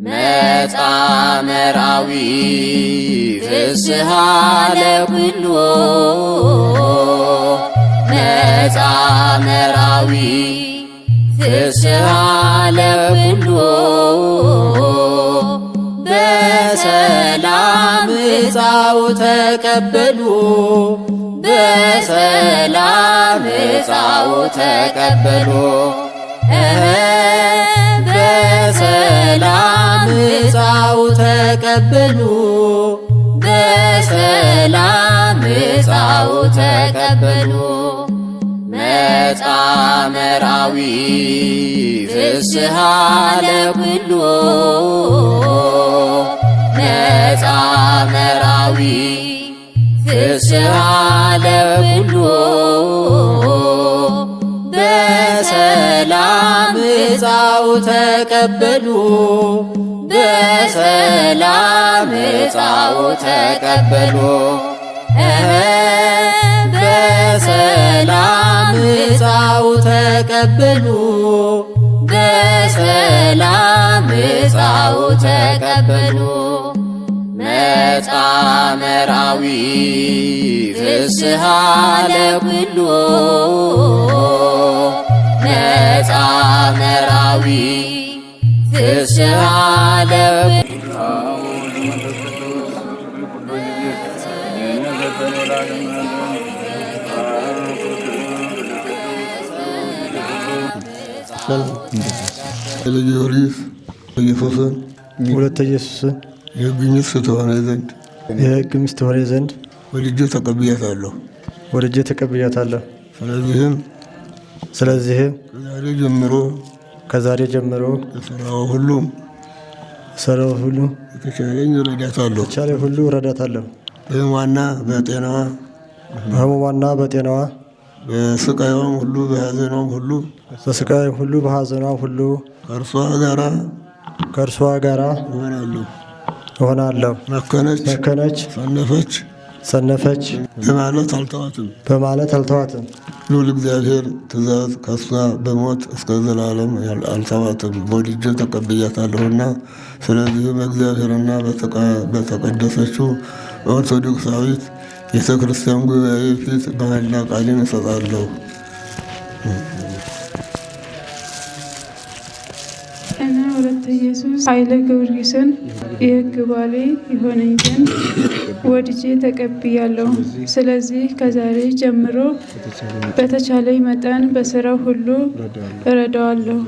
መጻ መራዊ ፍስሃ ለኩሉ መጻ መራዊ ፍስሃ ለኩሉ በሰላም ዕፃው ተቀበሉ በሰላም ዕፃው ተቀበሉ በሰላም ዕፃው ተቀበሉ በሰላም ዕፃው ተቀበሉ መጻ መራዊ ፍስሃ ለኩሉ መጻ መራዊ ፍስሃ ለኩሉ በሰላም ዕፃው ተቀበሉ በሰላም ዕፃው ተቀበሉ በሰላም ዕፃው ተቀበሉ በሰላም ዕፃው ተቀበሉ መጻ መራዊ ፍስሃ ለኩሉ መጻ መራዊ ፍስሃ ለኩሉ ጊዮርጊስ ኢየሱስን ሁለተ ኢየሱስን የሕግ ሚስት ትሆነኝ ዘንድ ወልጄ ተቀብያታለሁ። ስለዚህም ከዛሬ ጀምሮ ስራው ሁሉ የተቻለኝ እረዳታለሁ። በሕመሟና በጤናዋ በስቃይዋም ሁሉ በሐዘኗም ሁሉ ከእርሷ ጋራ እሆናለሁ። መከነች፣ ሰነፈች በማለት አልተዋትም። ልዑል እግዚአብሔር ትእዛዝ ከእሷ በሞት እስከ ዘላለም አልተዋትም። ወልጄ ተቀብያታለሁና ስለዚህም በእግዚአብሔርና በተቀደሰችው ኦርቶዶክሳዊት ቤተ ክርስቲያን ጉባኤ ፊት መሐላ ቃሌን እሰጣለሁ። እና ወለተ ኢየሱስ ኃይለ ጊዮርጊስን የሕግ ባሌ ይሆነኝ ዘንድ ወድጄ ተቀብያለሁ። ስለዚህ ከዛሬ ጀምሮ በተቻለኝ መጠን በስራው ሁሉ እረዳዋለሁ።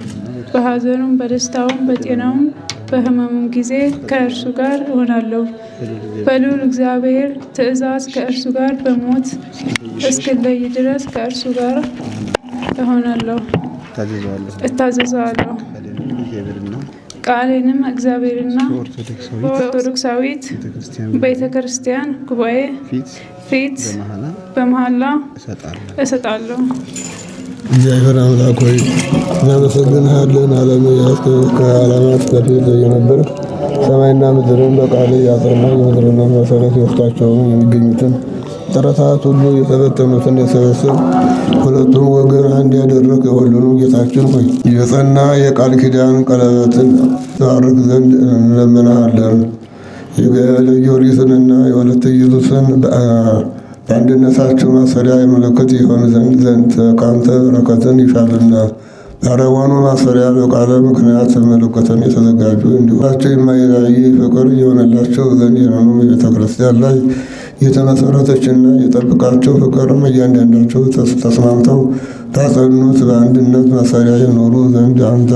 በሐዘኑም በደስታውም በጤናውም በሕመሙም ጊዜ ከእርሱ ጋር እሆናለሁ። በልዑል እግዚአብሔር ትእዛዝ ከእርሱ ጋር በሞት እስክለይ ድረስ ከእርሱ ጋር እሆናለሁ፣ እታዘዘዋለሁ። ቃሌንም እግዚአብሔርና በኦርቶዶክሳዊት ቤተ ክርስቲያን ጉባኤ ፊት በመሐላ እሰጣለሁ። እግዚአብሔር አምላክ ሆይ እናመሰግንሃለን። ከዓለማት በፊት የነበረ ሰማይና ምድርን በቃል ያጸና የምድርና መሰረት የውስጣቸውን የሚገኙትን ጥረታት ሁሉ የተበተኑትን የሰበሰብ ሁለቱም ወገን አንድ ያደረግ የሁሉንም ጌታችን ሆይ የጸና የቃል ኪዳን ቀለበትን ታርክ ዘንድ እንለምንሃለን። የጊዮርጊስንና የወለተ ኢየሱስን በአንድነታቸው ማሰሪያ የመለከት የሆን ዘንድ ከአንተ በረከትን ይሻልና በአረዋኑ ማሰሪያ በቃለ ምክንያት መለከትን የተዘጋጁ እንዲሁላቸው የማይለያይ ፍቅር የሆነላቸው ዘንድ የሆኑ የቤተ ክርስቲያን ላይ የተመሰረተችና የጠብቃቸው ፍቅርም እያንዳንዳቸው ተስማምተው ታጸኑት በአንድነት ማሰሪያ የኖሩ ዘንድ አንተ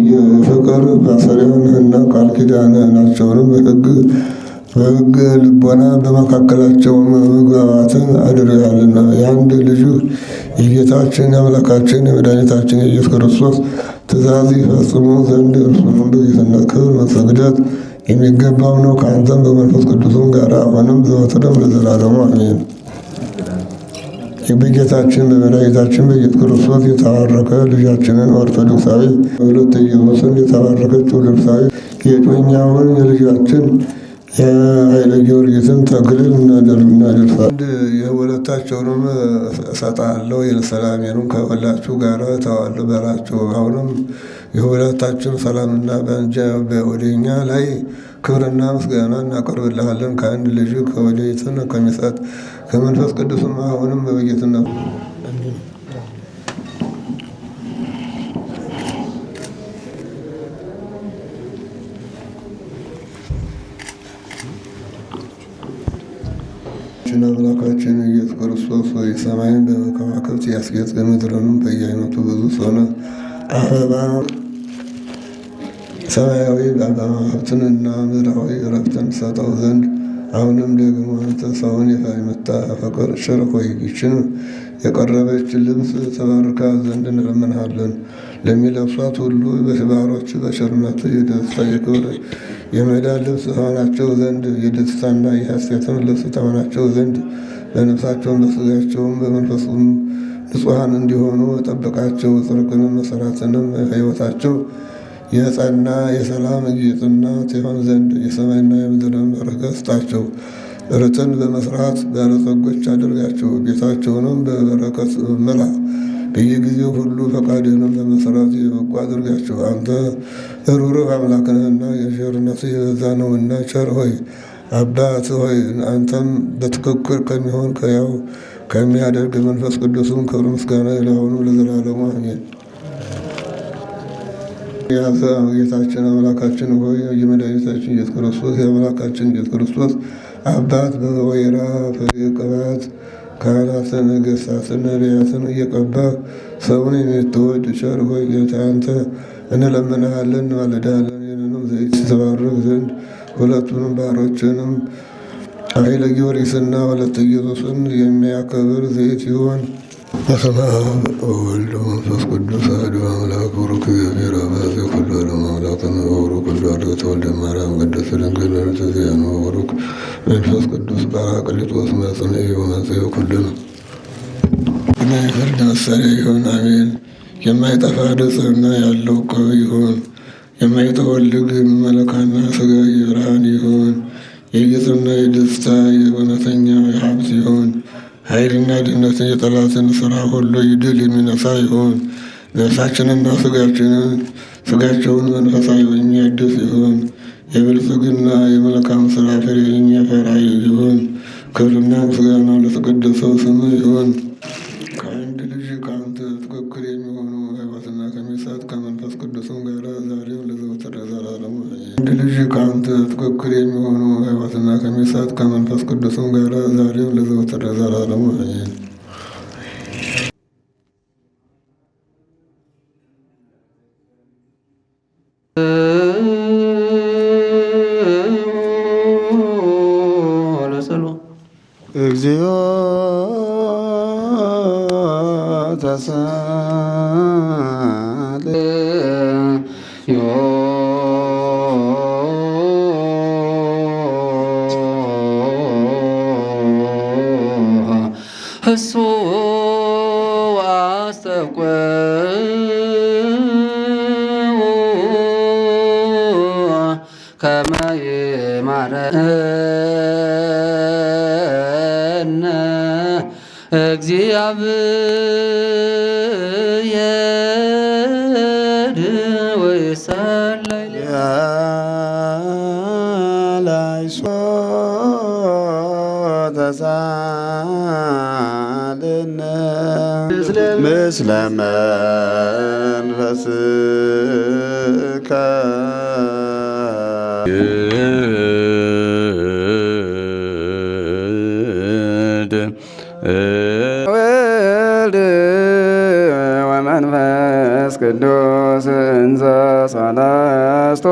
የፍቅር ማሰሪያ ነህና ቃል ኪዳን ናቸውንም በሕግ ልቦና በመካከላቸው መግባባትን አድርገሃልና የአንድ ልጁ የጌታችን የአምላካችን የመድኃኒታችን የኢየሱስ ክርስቶስ ትእዛዝ ይፈጽሙ ዘንድ እርሱንም በጌትነት ክብር መሰግደት የሚገባው ነው። ከአንተም በመንፈስ ቅዱስም ጋር አሁንም ዘወትርም ለዘላለሙ አሜን። በጌታችን በመድኃኒታችን በኢየሱስ ክርስቶስ የተባረከ ልጃችንን ኦርቶዶክሳዊ ወለተ ኢየሱስን የተባረከች ኦርቶዶክሳዊ የጮኛውን የልጃችን የኃይለ ጊዮርጊስን ተክሊል እናደርሳለን። የሁለታቸውንም እሰጣለሁ፣ የሰላሜንም ከሁላችሁ ጋር እተዋለሁ በላቸው። አሁንም የሁለታችን ሰላምና ወደ እኛ ላይ ክብርና ምስጋና እናቀርብልሃለን ከአንድ ልጅ ከወዴትን ከሚሰጥ ከመንፈስ ቅዱስም አሁንም በጌትነቱ አምላካችን ኢየሱስ ክርስቶስ ሆይ ሰማይን በከዋክብት ያስጌጥ ምድርንም በየአይነቱ ብዙ ሆነ አበባ ሰማያዊ ሀብትንና ምድራዊ እረፍትን ሰጠው ዘንድ አሁንም ደግሞ አንተ ሰውን የምታፈቅር ቸር ሆይ ይችን የቀረበች ልብስ ተባርካ ዘንድ እንለምንሃለን። ለሚለብሷት ሁሉ በባሮች በቸርነት የደስታ የክብር የመዳን ልብስ ሆናቸው ዘንድ የደስታና የሐሴትን ልብስ ተሆናቸው ዘንድ በነፍሳቸውም በሥጋቸውም በመንፈሱም ንጹሐን እንዲሆኑ ጠብቃቸው። ጽድቅንም መሠራትንም ሕይወታቸው የጸና የሰላም ጌጥና ትሆን ዘንድ የሰማይና የምድርን በረከት ስጣቸው። ርትን በመስራት ባለጸጎች አድርጋቸው። ቤታቸውንም በበረከት ምላ። በየጊዜው ሁሉ ፈቃድህንም በመስራት የበቁ አድርጋቸው። አንተ ሩሩህ አምላክ ነህና የቸርነት የበዛ ነውና ቸር ሆይ አባት ሆይ አንተም በትክክል ከሚሆን ከያው ከሚያደርግ መንፈስ ቅዱስም ክብር ምስጋና ለሆኑ ለዘላለሙ አሜን። ያዘ ጌታችን አምላካችን ሆይ የመድኃኒታችን ኢየሱስ ክርስቶስ የአምላካችን ኢየሱስ ክርስቶስ አባት በወይራ ፍሬ ቅባት ካህናትን ነገሥታትን ነቢያትን እየቀባ ሰውን የምትወድ ቸር ሆይ ጌታ አንተ እንለምንሃለን እንማልድሃለን። ይህንንም ዘይት ተባረክ ዘንድ ሁለቱንም ባሮችንም ኃይለ ጊዮርጊስና ወለተ ኢየሱስን የሚያከብር ዘይት ይሆን። በስመ አብ ወወልድ ወመንፈስ ቅዱስ አሐዱ አምላክ ቡሩክ እግዚአብሔር አባዜ ኩሉ ዓለም አምላክነ ወቡሩክ ወልድ ዋሕድ ወልደ ማርያም ቅድስት ድንግል ወለተ እግዚአብሔር ወቡሩክ መንፈስ ቅዱስ ጰራቅሊጦስ መጽንዕ ወመጽሔ ኩልነ እና የፍርድ መሳሪያ ይሁን። አሜን። የማይጠፋ ንጽሕና ያለው ቅብ ይሁን። የማይጠወልግ መለካና ሥጋ የብርሃን ይሁን። የጌጥና የደስታ የእውነተኛ ሀብት ይሁን። ኃይልና ድህነትን የጠላትን ሥራ ሁሉ ድል የሚነሳ ይሁን። ነፍሳችንና ሥጋቸውን መንፈሳዊ የሚያድስ ይሁን። የብልጽግና የመልካም ሥራ ፍሬ የሚያፈራ ይሁን። ክብርና ምስጋና ለተቀደሰው ስም ይሁን። ከአንድ ልጅ ከአንተ ትክክል የሚሆኑ ሕይወትና ከሚሰጥ ከመንፈስ ቅዱስም ጋር ዛሬም ለዘወትር ለዘላለሙ አንድ ልጅ ከአንተ ትክክል የሚሆኑ ሕይወትና ከሚሰጥ ከመንፈስ ቅዱስም ጋር ዛሬም ለዘወትር ለዘላለሙ አሜን። እግዚኦ እሱ አስተቆ ከመ ይማረነ እግዚአብሔር ወይሰላይ ላይሶ ተሳልነ ምስለ መንፈስከ ወልድ ወመንፈስ ቅዱስ እንዘ ሰለስቱ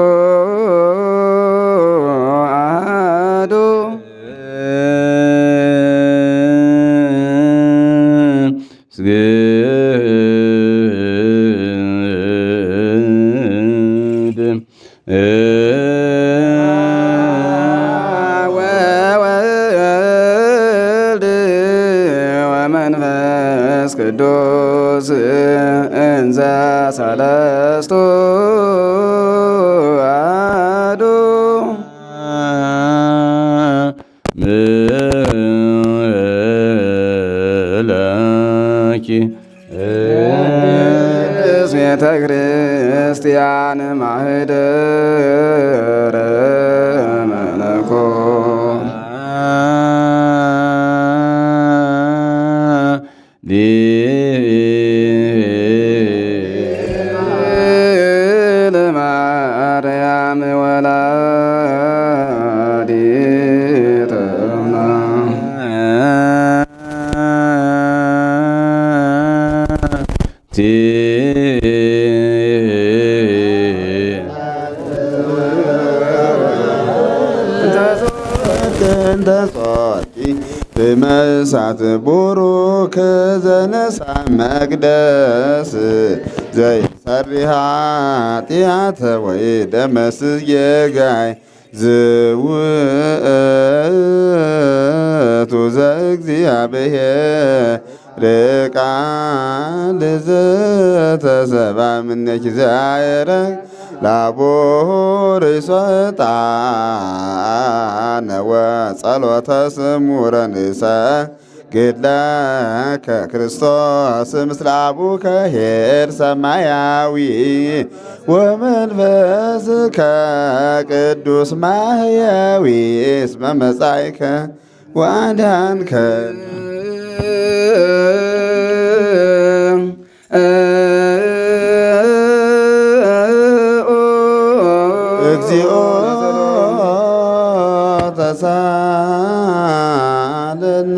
አሐዱ ቅዱስ እንዘ ሰለስቱ አሐዱ ለማርያም ወላዲተ በመሳት ቡሩክ ዘነሳ መቅደስ ዘይሰሪ ኃጢአተ ወይ ደመስስ የጋይ ዝውእቱ ዘእግዚአብሔር ቃል ዘተሰባ እምኔኪ ዘአየረግ ላቦር ይሰጣነ ወጸሎተ ስሙረ ንሰ ገድለከ ክርስቶስ ምስለ አቡከ ኄር ሰማያዊ ወመንፈስከ ቅዱስ ማህያዊ እስመ መጻእከ ወአድኃንከ እግዚኦ ተሳለነ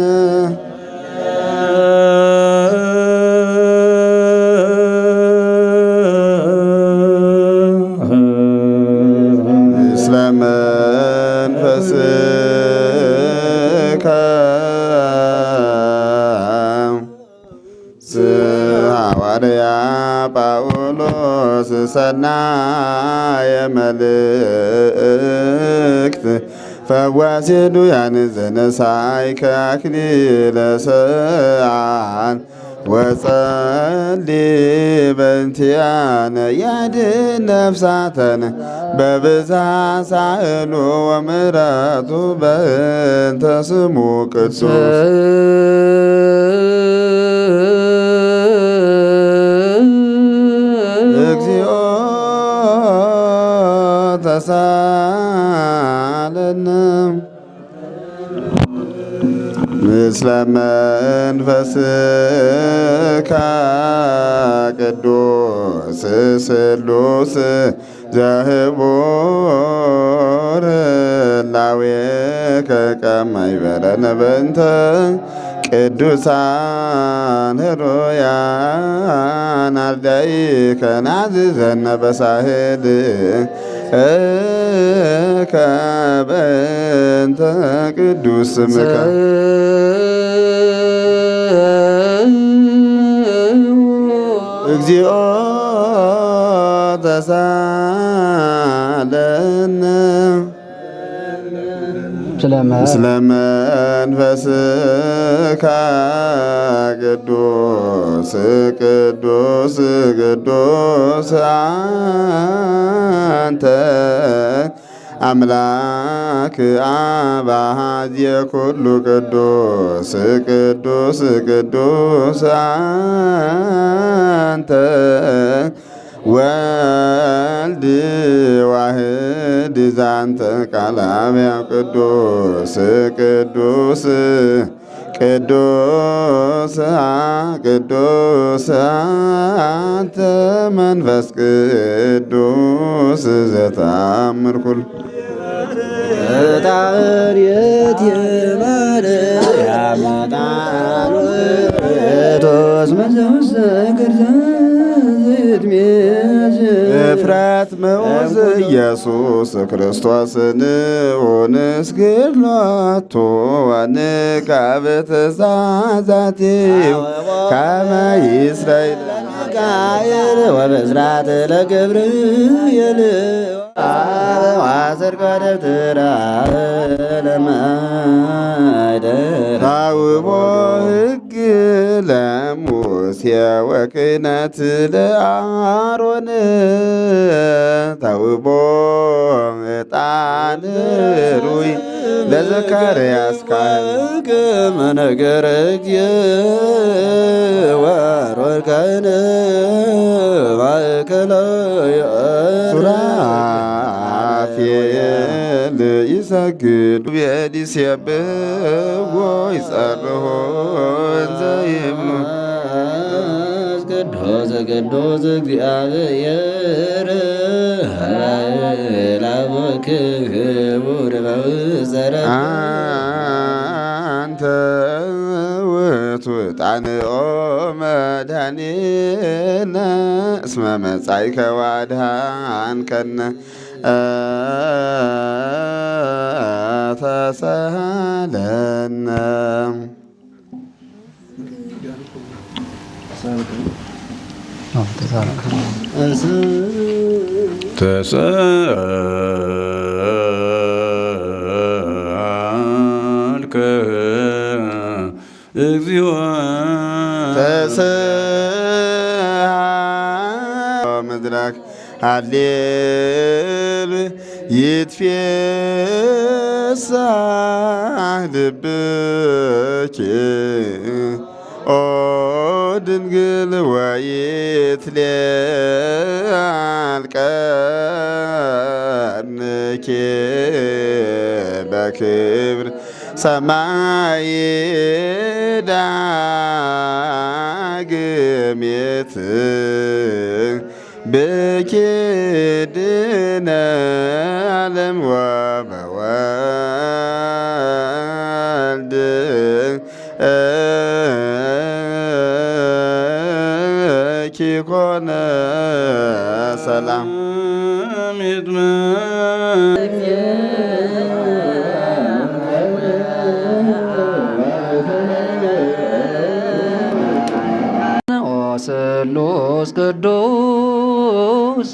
ምስለ መንፈስከ ሐዋርያ ጳውሎስ ሰናየ መልእክት ፈዋሴ ዱያን ዘነሳይከ አክሊለ ሰዓን ወጸሊ በእንቲአነ ያድኅን ነፍሳተነ በብዝኃ ሳህሉ ወምሕረቱ በእንተ ስሙ ቅዱስ እግዚኦ ተሳለነ ምስለ መንፈስከ ቅዱስ ስሉስ ዘህቡር ላዌከ ከመ ይቤረነ በእንተ ቅዱሳን ኅሩያን አርዳኢከ ናዝዘነ በሳህል በእንተ ቅዱስ ስምከ እግዚኦ ተሳለነ ምስለ መንፈስከ ቅዱስ ቅዱስ ቅዱስ አንተ አምላክ አብ አሐዜ ኩሉ ቅዱስ ቅዱስ ቅዱስ አንተ ወልድ ዋህድ ዛንተ ቃል አብያው ቅዱስ ቅዱስ ቅዱስ ቅዱስ አንተ መንፈስ ቅዱስ ዘተአምር ኩሉ ጣርየት የማርያም ጣኖቶስ መዘውሰግር እፍረት መውዝ ኢየሱስ ክርስቶስ ንኡንስግድ ሎቱ ወንቃብ ትእዛዛቲሁ ከመ ይስረይ ጋየር ወበስራት ለገብርኤል ዋሰርቀ ደብተራ ለማይደር ታውቦ ሕግ ለሙሴ ወክህነት ለአሮን ታውቦ ዕጣን ሩይ ለዘካርያስ ካህን ከመነገረ እግዚእ ወሮድካይነ ማእከላዊ ሱራ ሱራፌል ይሰግዱ ቤድ ይሴብሕዎ ይጸርሑ እንዘ ይብሉ ቅዱስ ቅዱስ እግዚአብሔር ላቦክ ክቡር በውዘረ አንተ ውእቱ ጣንኦ መድኃኒነ እስመ መጻእከ ወአድኃንከነ ተሳሃለነ ተሳልከ እግዚኦ ምድራክ ሃሌሉ ይትፌሳህ ልብኪ ኦ ድንግል ወይትሌል ቀርንኪ በክብር ሰማይ ዳግሜት ብኪድነ ዓለም ወበወልድ ኪኮነ ሰላም ስሉስ ቅዱስ